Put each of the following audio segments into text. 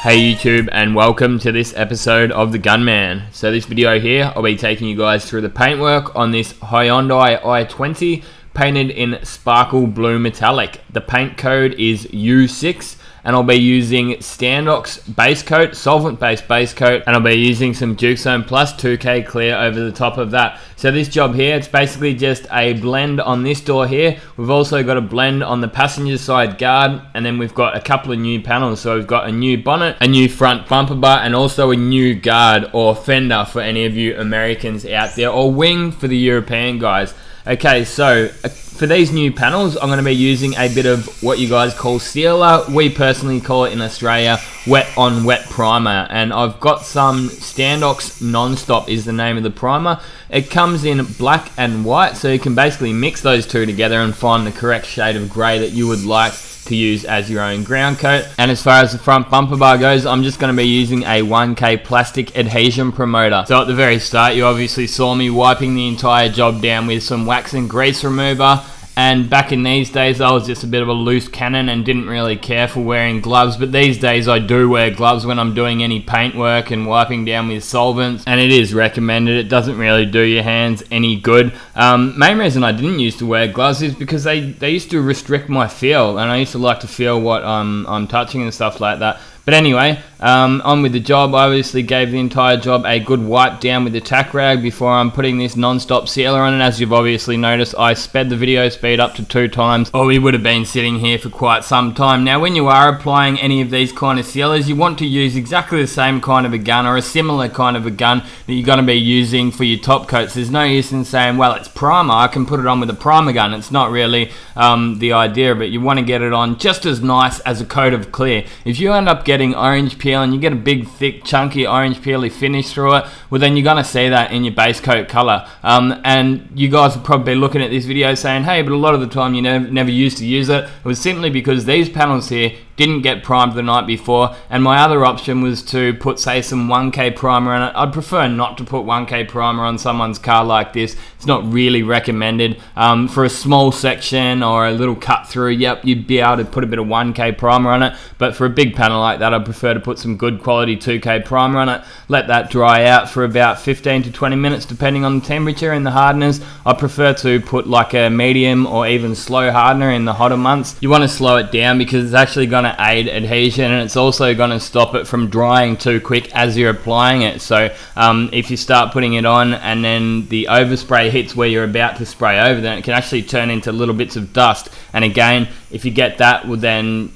Hey YouTube, and welcome to this episode of the Gunman. So this video here, I'll be taking you guys through the paintwork on this Hyundai i20 painted in sparkle blue metallic. The paint code is U6 and I'll be using Standox base coat, solvent based base coat, and I'll be using some Duke Zone Plus 2K clear over the top of that. So this job here, it's basically just a blend on this door here. We've also got a blend on the passenger side guard, and then we've got a couple of new panels. So we've got a new bonnet, a new front bumper bar, and also a new guard or fender for any of you Americans out there, or wing for the European guys. Okay, so for these new panels, I'm going to be using a bit of what you guys call sealer. We personally call it in Australia wet on wet primer, and I've got some Standox Non-Stop is the name of the primer. It comes in black and white, so you can basically mix those two together and find the correct shade of grey that you would like to use as your own ground coat. And as far as the front bumper bar goes, I'm just going to be using a 1K plastic adhesion promoter. So at the very start, you obviously saw me wiping the entire job down with some wax and grease remover. And back in these days, I was just a bit of a loose cannon and didn't really care for wearing gloves. But these days, I do wear gloves when I'm doing any paint work and wiping down with solvents. And it is recommended. It doesn't really do your hands any good. Main reason I didn't used to wear gloves is because they used to restrict my feel. And I used to like to feel what I'm touching and stuff like that. But anyway, on with the job. I obviously gave the entire job a good wipe down with the tack rag before I'm putting this non-stop sealer on. And as you've obviously noticed, I sped the video speed up to 2 times, or we would have been sitting here for quite some time. Now, when you are applying any of these kind of sealers, you want to use exactly the same kind of a gun or a similar kind of a gun that you're going to be using for your top coats. There's no use in saying, well, it's primer, I can put it on with a primer gun. It's not really the idea of it. You want to get it on just as nice as a coat of clear. If you end up getting orange peel and you get a big thick chunky orange peely finish through it, well then you're going to see that in your base coat color. And you guys will probably be looking at this video saying, hey, but a lot of the time you never used to use it. It was simply because these panels here didn't get primed the night before, and my other option was to put, say, some 1K primer on it. I'd prefer not to put 1K primer on someone's car like this. It's not really recommended. For a small section or a little cut through, yep, you'd be able to put a bit of 1K primer on it, but for a big panel like that, I'd prefer to put some good quality 2K primer on it, let that dry out for about 15 to 20 minutes depending on the temperature and the hardness. I prefer to put like a medium or even slow hardener in the hotter months. You want to slow it down because it's actually going to aid adhesion, and it's also going to stop it from drying too quick as you're applying it. So if you start putting it on and then the overspray hits where you're about to spray over, then it can actually turn into little bits of dust. And again, if you get that, well then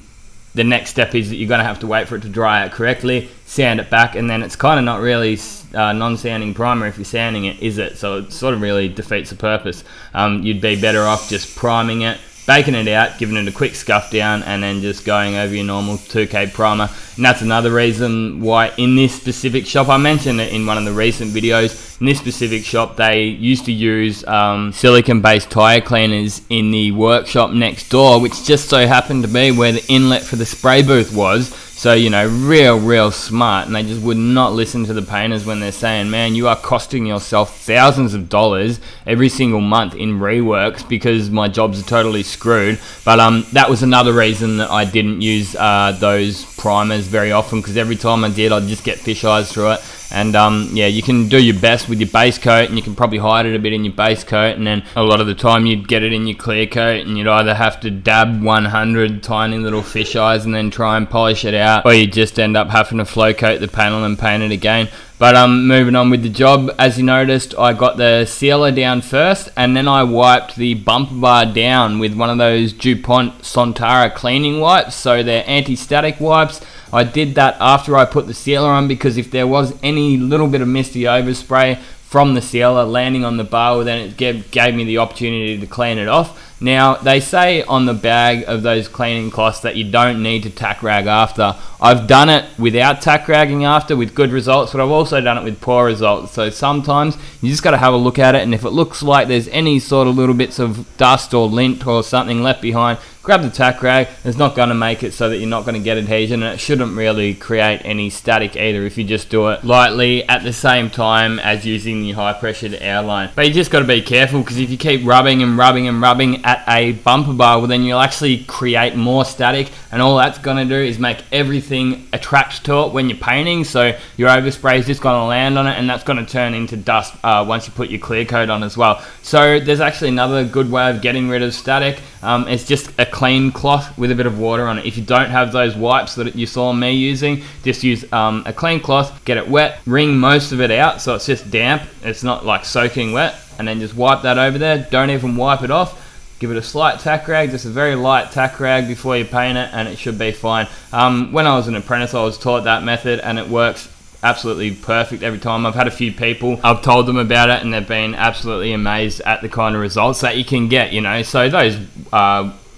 the next step is that you're going to have to wait for it to dry out correctly, sand it back, and then it's kind of not really non-sanding primer if you're sanding it, is it? So it sort of really defeats the purpose. You'd be better off just priming it, baking it out, giving it a quick scuff down, and then just going over your normal 2K primer. And that's another reason why in this specific shop, I mentioned it in one of the recent videos, in this specific shop they used to use silicone based tyre cleaners in the workshop next door, which just so happened to be where the inlet for the spray booth was. So, you know, real smart, and they just would not listen to the painters when they're saying, man, you are costing yourself thousands of dollars every single month in reworks because my jobs are totally screwed. But that was another reason that I didn't use those primers very often, because every time I did, I'd just get fish eyes through it. And yeah, you can do your best with your base coat, and you can probably hide it a bit in your base coat, and then a lot of the time you'd get it in your clear coat, and you'd either have to dab 100 tiny little fish eyes and then try and polish it out, or you just end up having to flow coat the panel and paint it again. But moving on with the job, as you noticed, I got the sealer down first, and then I wiped the bumper bar down with one of those DuPont Sontara cleaning wipes, so they're anti-static wipes. I did that after I put the sealer on, because if there was any little bit of misty overspray from the sealer landing on the bar, well, then it gave me the opportunity to clean it off. Now, they say on the bag of those cleaning cloths that you don't need to tack rag after. I've done it without tack ragging after with good results, but I've also done it with poor results. So sometimes you just got to have a look at it, and if it looks like there's any sort of little bits of dust or lint or something left behind, grab the tack rag. It's not going to make it so that you're not going to get adhesion, and it shouldn't really create any static either if you just do it lightly at the same time as using the high pressured air line. But you just got to be careful, because if you keep rubbing and rubbing and rubbing at a bumper bar, well, then you'll actually create more static, and all that's going to do is make everything attract to it when you're painting. So your overspray is just going to land on it, and that's going to turn into dust once you put your clear coat on as well. So there's actually another good way of getting rid of static. It's just a clean cloth with a bit of water on it. If you don't have those wipes that you saw me using, just use a clean cloth, get it wet, wring most of it out so it's just damp, it's not like soaking wet, and then just wipe that over there. Don't even wipe it off. Give it a slight tack rag, just a very light tack rag before you paint it, and it should be fine. When I was an apprentice, I was taught that method, and it works absolutely perfect every time. I've had a few people, I've told them about it, and they've been absolutely amazed at the kind of results that you can get, you know. So those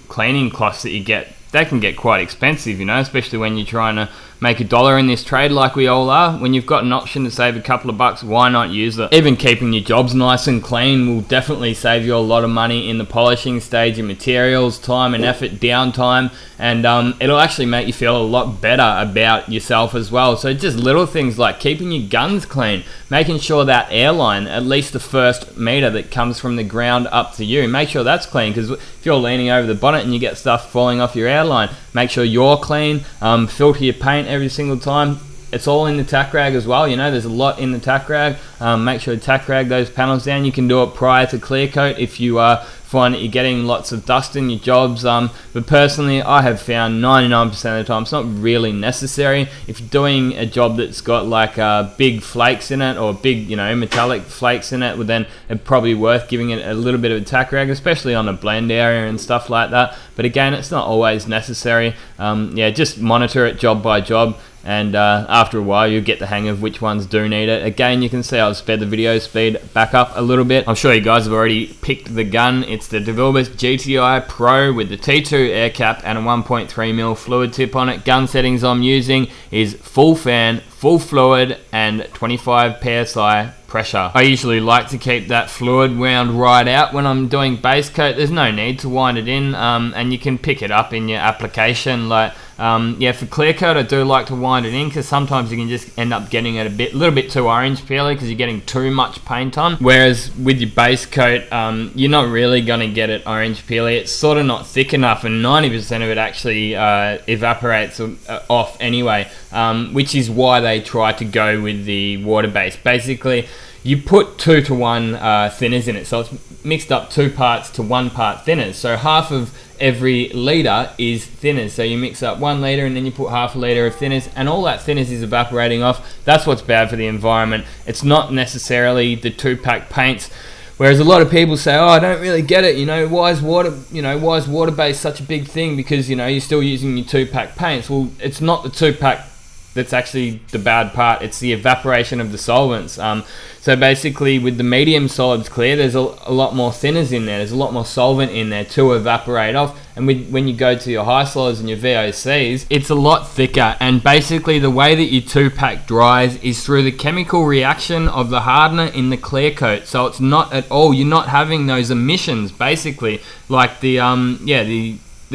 cleaning cloths that you get, they can get quite expensive, you know, especially when you're trying to make $1 in this trade like we all are. When you've got an option to save a couple of bucks, why not use it? Even keeping your jobs nice and clean will definitely save you a lot of money in the polishing stage, in materials, time and effort, downtime, and it'll actually make you feel a lot better about yourself as well. So just little things like keeping your guns clean, making sure that airline, at least the first meter that comes from the ground up to you, make sure that's clean, because if you're leaning over the bonnet and you get stuff falling off your airline, make sure you're clean. Filter your paint every single time. It's all in the tack rag as well, you know, there's a lot in the tack rag. Make sure to tack rag those panels down. You can do it prior to clear coat if you find that you're getting lots of dust in your jobs, but personally I have found 99% of the time it's not really necessary. If you're doing a job that's got like big flakes in it, or big, you know, metallic flakes in it, well then it's probably worth giving it a little bit of a tack rag, especially on a blend area and stuff like that. But again, it's not always necessary. Yeah, just monitor it job by job, and after a while you'll get the hang of which ones do need it. Again, you can see I've sped the video speed back up a little bit. I'm sure you guys have already picked the gun. It's the DeVilbiss GTI Pro with the T2 air cap and a 1.3mm fluid tip on it. Gun settings I'm using is full fan, full fluid, and 25 psi pressure. I usually like to keep that fluid wound right out when I'm doing base coat. There's no need to wind it in, and you can pick it up in your application. Like yeah, for clear coat I do like to wind it in, because sometimes you can just end up getting it a little bit too orange peely because you're getting too much paint on. Whereas with your base coat, you're not really going to get it orange peely. It's sort of not thick enough, and 90% of it actually evaporates off anyway, which is why they try to go with the water base. Basically, you put 2 to 1 thinners in it, so it's mixed up 2 parts to 1 part thinners. So half of every litre is thinners. So you mix up 1 litre and then you put half a litre of thinners, and all that thinners is evaporating off. That's what's bad for the environment. It's not necessarily the 2-pack paints. Whereas a lot of people say, oh, I don't really get it, you know, why is water based such a big thing, because, you know, you're still using your 2-pack paints. Well, it's not the 2-pack that's actually the bad part, it's the evaporation of the solvents. So basically with the medium solids clear, there's a lot more thinners in there, there's a lot more solvent in there to evaporate off, and when you go to your high solids and your VOCs, it's a lot thicker. And basically the way that your 2-pack dries is through the chemical reaction of the hardener in the clear coat. So it's not at all, you're not having those emissions basically, like the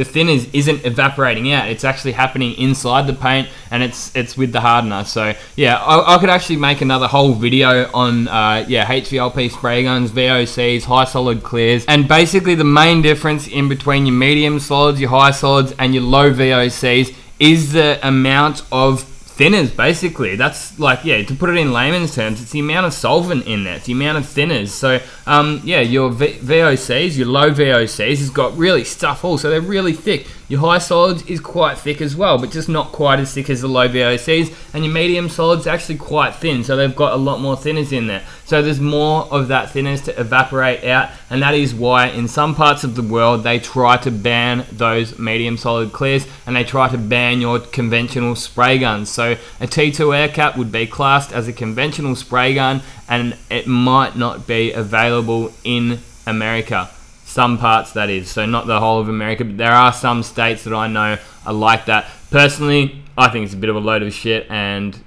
thinners isn't evaporating out, it's actually happening inside the paint, and it's with the hardener. So yeah, I could actually make another whole video on HVLP spray guns, VOCs, high solid clears, and basically the main difference in between your medium solids, your high solids, and your low VOCs is the amount of thinners. Basically, that's like, yeah, to put it in layman's terms, it's the amount of solvent in there, it's the amount of thinners. So yeah, your VOCs, your low VOCs has got really stuff all, so they're really thick. Your high solids is quite thick as well, but just not quite as thick as the low VOCs, and your medium solids actually quite thin, so they've got a lot more thinners in there. So there's more of that thinners to evaporate out, and that is why in some parts of the world they try to ban those medium solid clears, and they try to ban your conventional spray guns. So a T2 air cap would be classed as a conventional spray gun, and it might not be available in America. Some parts, that is, so not the whole of America, but there are some states that I know are like that. Personally, I think it's a bit of a load of shit, and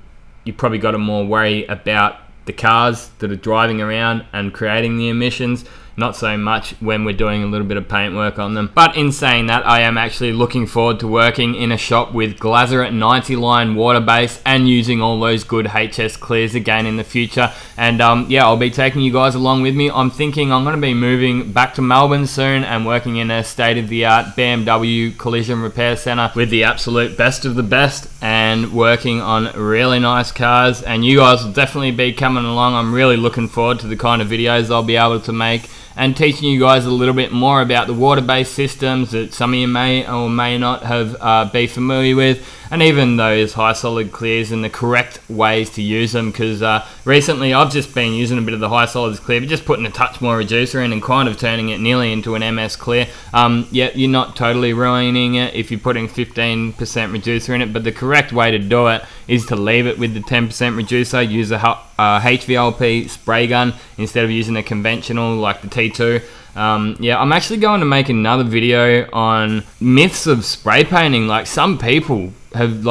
you probably got to more worry about the cars that are driving around and creating the emissions. not so much when we're doing a little bit of paint work on them. But in saying that, I am actually looking forward to working in a shop with Glazzer 90 line water base and using all those good HS clears again in the future. And yeah, I'll be taking you guys along with me. I'm thinking I'm going to be moving back to Melbourne soon and working in a state-of-the-art BMW collision repair center with the absolute best of the best and working on really nice cars. And you guys will definitely be coming along. I'm really looking forward to the kind of videos I'll be able to make and teaching you guys a little bit more about the water-based systems that some of you may or may not have be familiar with, and even those high solid clears and the correct ways to use them, because recently I've just been using a bit of the high solids clear, but just putting a touch more reducer in and kind of turning it nearly into an MS clear. Yeah, you're not totally ruining it if you're putting 15% reducer in it, but the correct way to do it is to leave it with the 10% reducer, use a HVLP spray gun instead of using a conventional like the T2. Yeah, I'm actually going to make another video on myths of spray painting. Like, some people have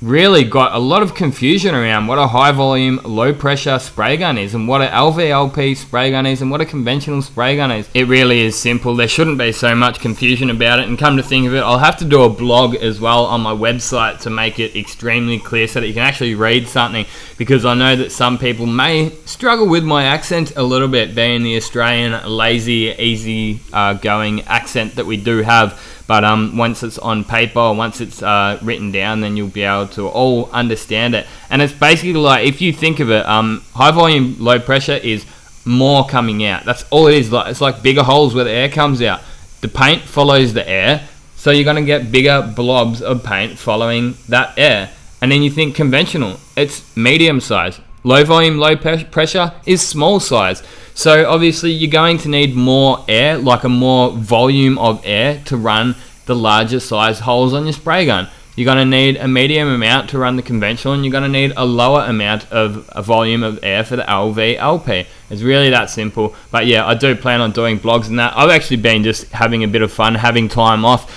really got a lot of confusion around what a high volume, low pressure spray gun is and what a LVLP spray gun is and what a conventional spray gun is. It really is simple. There shouldn't be so much confusion about it, and come to think of it, I'll have to do a blog as well on my website to make it extremely clear so that you can actually read something, because I know that some people may struggle with my accent a little bit, being the Australian lazy, easy going accent that we do have. But once it's on paper, once it's written down, then you'll be able to all understand it. And it's basically like, if you think of it, high volume, low pressure is more coming out. That's all it is. It's like bigger holes where the air comes out. The paint follows the air, so you're going to get bigger blobs of paint following that air. And then you think conventional, it's medium size. Low volume, low pressure is small size. So obviously you're going to need more air, like a more volume of air to run the larger size holes on your spray gun. You're going to need a medium amount to run the conventional, and you're going to need a lower amount of a volume of air for the LVLP. It's really that simple. But yeah, I do plan on doing blogs and that. I've actually been just having a bit of fun, having time off.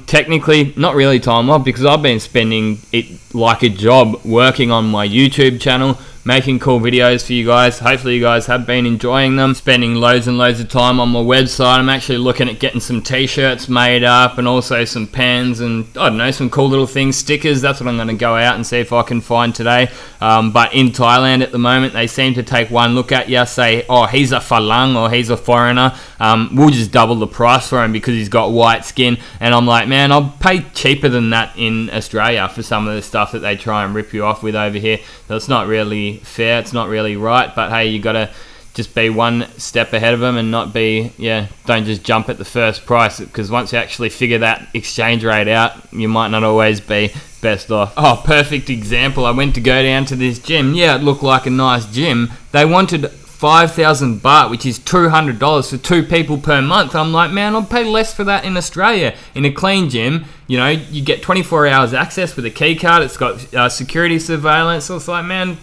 Technically, not really time off, because I've been spending it like a job working on my YouTube channel, making cool videos for you guys. Hopefully you guys have been enjoying them. Spending loads and loads of time on my website. I'm actually looking at getting some t-shirts made up, and also some pens and, I don't know, some cool little things, stickers. That's what I'm going to go out and see if I can find today. But in Thailand at the moment, they seem to take one look at you, say, oh, he's a Falang or he's a foreigner. We'll just double the price for him because he's got white skin. And I'm like, man, I'll pay cheaper than that in Australia for some of the stuff that they try and rip you off with over here. So it's not really fair, it's not really right. But hey, you gotta just be one step ahead of them and not be, yeah, don't just jump at the first price, because once you actually figure that exchange rate out, you might not always be best off. Oh, perfect example. I went to go down to this gym. Yeah, it looked like a nice gym. They wanted 5,000 baht, which is $200 for 2 people per month. I'm like, man, I'll pay less for that in Australia. In a clean gym, you know, you get 24 hours access with a key card. It's got security surveillance. So it's like, man,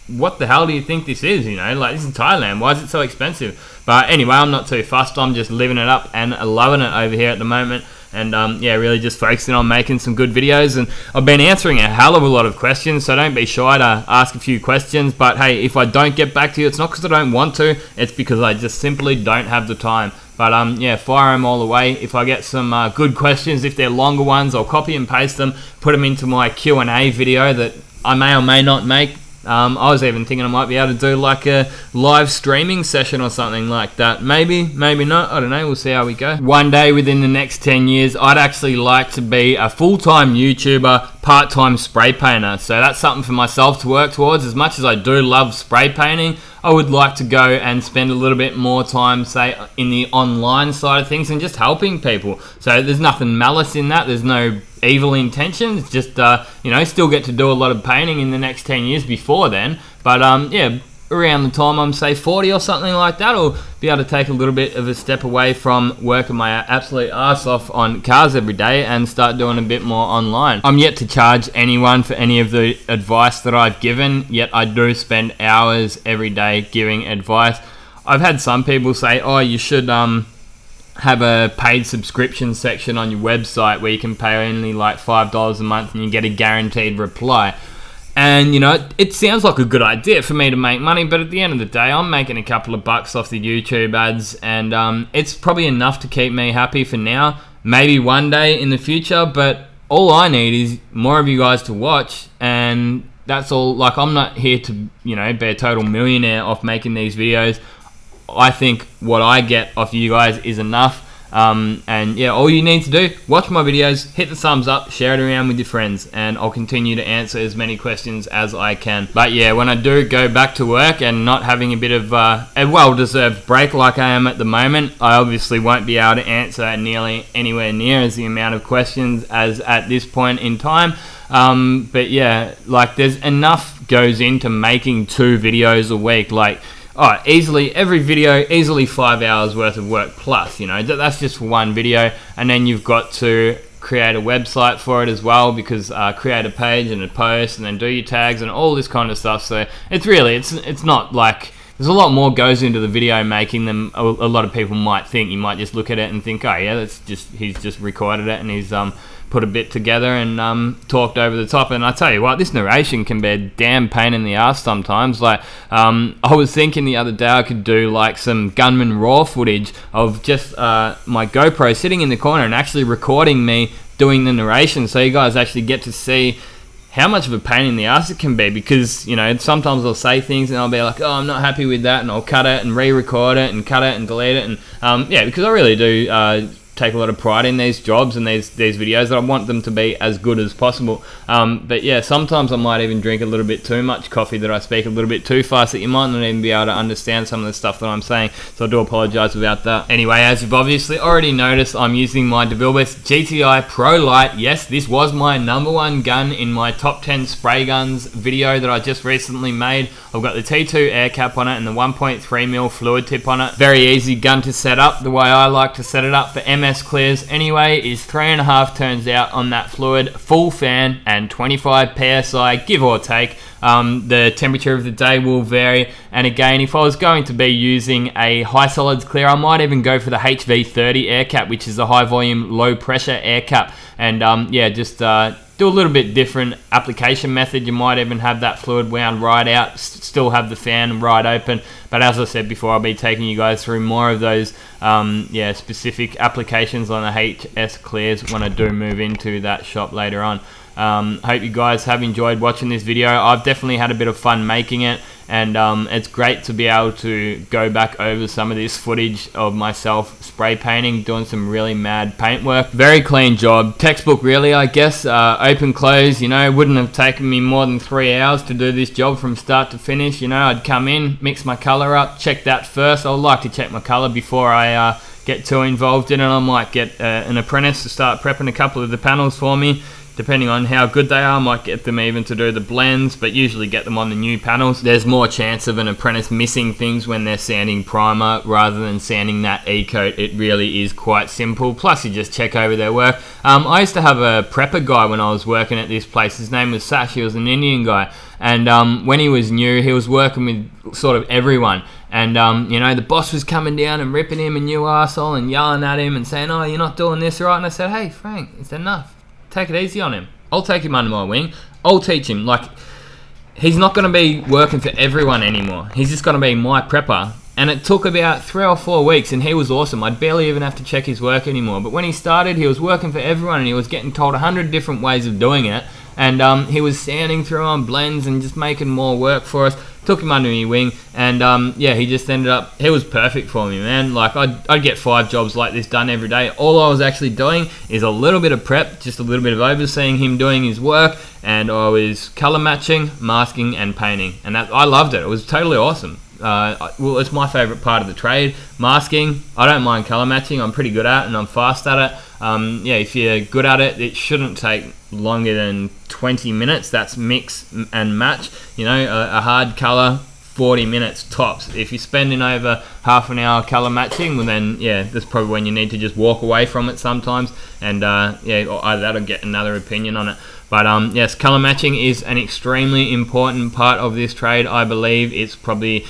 what the hell do you think this is? You know, like, this is Thailand. Why is it so expensive? But anyway, I'm not too fussed. I'm just living it up and loving it over here at the moment. And yeah, really just focusing on making some good videos. And I've been answering a hell of a lot of questions, so don't be shy to ask a few questions. But hey, if I don't get back to you, it's not because I don't want to, it's because I just simply don't have the time. But yeah, fire them all away. If I get some good questions, if they're longer ones, I'll copy and paste them, put them into my Q&A video that I may or may not make. I was even thinking I might be able to do like a live streaming session or something like that. Maybe, maybe not. I don't know. We'll see how we go. One day within the next 10 years, I'd actually like to be a full-time YouTuber, part-time spray painter. So that's something for myself to work towards. As much as I do love spray painting, I would like to go and spend a little bit more time, say, in the online side of things and just helping people. So there's nothing malice in that. There's no evil intentions. Just, you know, still get to do a lot of painting in the next 10 years before then. But, yeah, around the time I'm, say, 40 or something like that, I'll be able to take a little bit of a step away from working my absolute ass off on cars every day and start doing a bit more online. I'm yet to charge anyone for any of the advice that I've given, yet I do spend hours every day giving advice. I've had some people say, oh, you should have a paid subscription section on your website where you can pay only like $5 a month and you get a guaranteed reply. And, you know, it sounds like a good idea for me to make money, but at the end of the day, I'm making a couple of bucks off the YouTube ads, and it's probably enough to keep me happy for now. Maybe one day in the future, but all I need is more of you guys to watch, and that's all. Like, I'm not here to, you know, be a total millionaire off making these videos. I think what I get off you guys is enough. And yeah, all you need to do, watch my videos, hit the thumbs up, share it around with your friends, and I'll continue to answer as many questions as I can. But yeah, when I do go back to work and not having a bit of a well-deserved break like I am at the moment, I obviously won't be able to answer nearly anywhere near as the amount of questions as at this point in time. But yeah, like, there's enough goes into making 2 videos a week. Like, oh, easily, every video, easily 5 hours worth of work plus, you know, that's just for one video. And then you've got to create a website for it as well, because create a page and a post, and then do your tags and all this kind of stuff. So it's really, it's not like, there's a lot more goes into the video making than a lot of people might think. You might just look at it and think, oh yeah, that's just, he's just recorded it and he's put a bit together and talked over the top. And I tell you what, this narration can be a damn pain in the ass sometimes. Like, I was thinking the other day I could do like some Gunman raw footage of just my GoPro sitting in the corner and actually recording me doing the narration, so you guys actually get to see how much of a pain in the ass it can be. Because, you know, sometimes I'll say things and I'll be like, oh, I'm not happy with that, and I'll cut it and re-record it and cut it and delete it. And yeah, because I really do take a lot of pride in these jobs and these videos, that I want them to be as good as possible. But yeah, sometimes I might even drink a little bit too much coffee, that I speak a little bit too fast, that you might not even be able to understand some of the stuff that I'm saying, so I do apologise about that. Anyway, as you've obviously already noticed, I'm using my DeVilbiss GTI Pro Light. Yes, this was my #1 gun in my top 10 spray guns video that I just recently made. I've got the T2 air cap on it and the 1.3mm fluid tip on it. Very easy gun to set up. The way I like to set it up for MS clears anyway is 3.5 turns out on that fluid, full fan, and 25 psi, give or take. The temperature of the day will vary, and again, if I was going to be using a high solids clear, I might even go for the HV30 air cap, which is a high volume, low pressure air cap. And yeah, just do a little bit different application method. You might even have that fluid wound right out, still have the fan right open. But as I said before, I'll be taking you guys through more of those yeah, specific applications on the HS clears when I do move into that shop later on. Hope you guys have enjoyed watching this video. I've definitely had a bit of fun making it, and it's great to be able to go back over some of this footage of myself spray painting, doing some really mad paint work. Very clean job, textbook really, I guess. Open close, you know, wouldn't have taken me more than 3 hours to do this job from start to finish. You know, I'd come in, mix my color up, check that first. I like to check my color before I get too involved in it. I might get an apprentice to start prepping a couple of the panels for me. Depending on how good they are, I might get them even to do the blends, but usually get them on the new panels. There's more chance of an apprentice missing things when they're sanding primer rather than sanding that E-coat. It really is quite simple. Plus, you just check over their work. I used to have a prepper guy when I was working at this place. His name was Sash. He was an Indian guy. And when he was new, he was working with sort of everyone. And, you know, the boss was coming down and ripping him a new arsehole and yelling at him and saying, oh, you're not doing this right. And I said, hey, Frank, it's enough. Take it easy on him. I'll take him under my wing. I'll teach him. Like, he's not going to be working for everyone anymore. He's just going to be my prepper. And it took about 3 or 4 weeks, and he was awesome. I'd barely even have to check his work anymore. But when he started, he was working for everyone, and he was getting told 100 different ways of doing it. And he was sanding through on blends and just making more work for us. Took him under my wing, and yeah, he just ended up, he was perfect for me, man. Like, I'd get 5 jobs like this done every day. All I was actually doing is a little bit of prep, just a little bit of overseeing him doing his work, and I was color matching, masking, and painting. And that, I loved it. It was totally awesome. Well, it's my favorite part of the trade. Masking, I don't mind color matching. I'm pretty good at it, and I'm fast at it. Yeah, if you're good at it, it shouldn't take longer than 20 minutes. That's mix and match. You know, a hard color, 40 minutes tops. If you're spending over half an hour color matching, well then, yeah, that's probably when you need to just walk away from it sometimes. And yeah, either that or get another opinion on it. But yes, color matching is an extremely important part of this trade. I believe it's probably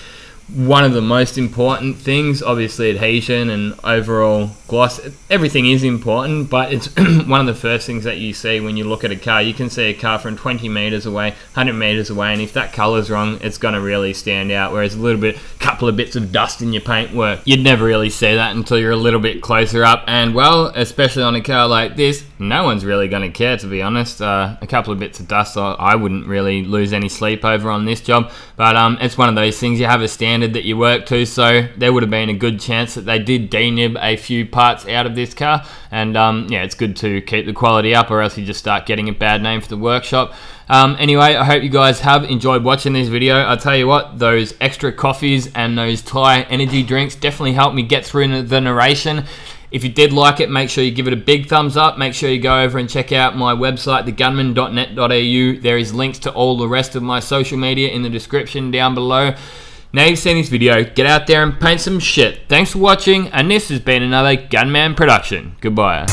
one of the most important things. Obviously adhesion and overall gloss, everything is important, but it's one of the first things that you see when you look at a car. You can see a car from 20 meters away, 100 meters away, and if that color's wrong, it's going to really stand out. Whereas a little bit, couple of bits of dust in your paintwork, you'd never really see that until you're a little bit closer up. And well, especially on a car like this, no one's really going to care, to be honest. A couple of bits of dust, I wouldn't really lose any sleep over on this job, but it's one of those things. You have a standard that you work to, so there would have been a good chance that they did denib a few parts out of this car. And yeah, it's good to keep the quality up, or else you just start getting a bad name for the workshop. Anyway, I hope you guys have enjoyed watching this video. I'll tell you what, those extra coffees and those Thai energy drinks definitely helped me get through the narration. If you did like it, make sure you give it a big thumbs up. Make sure you go over and check out my website, thegunman.net.au. There is links to all the rest of my social media in the description down below. Now you've seen this video, get out there and paint some shit. Thanks for watching, and this has been another Gunman production. Goodbye.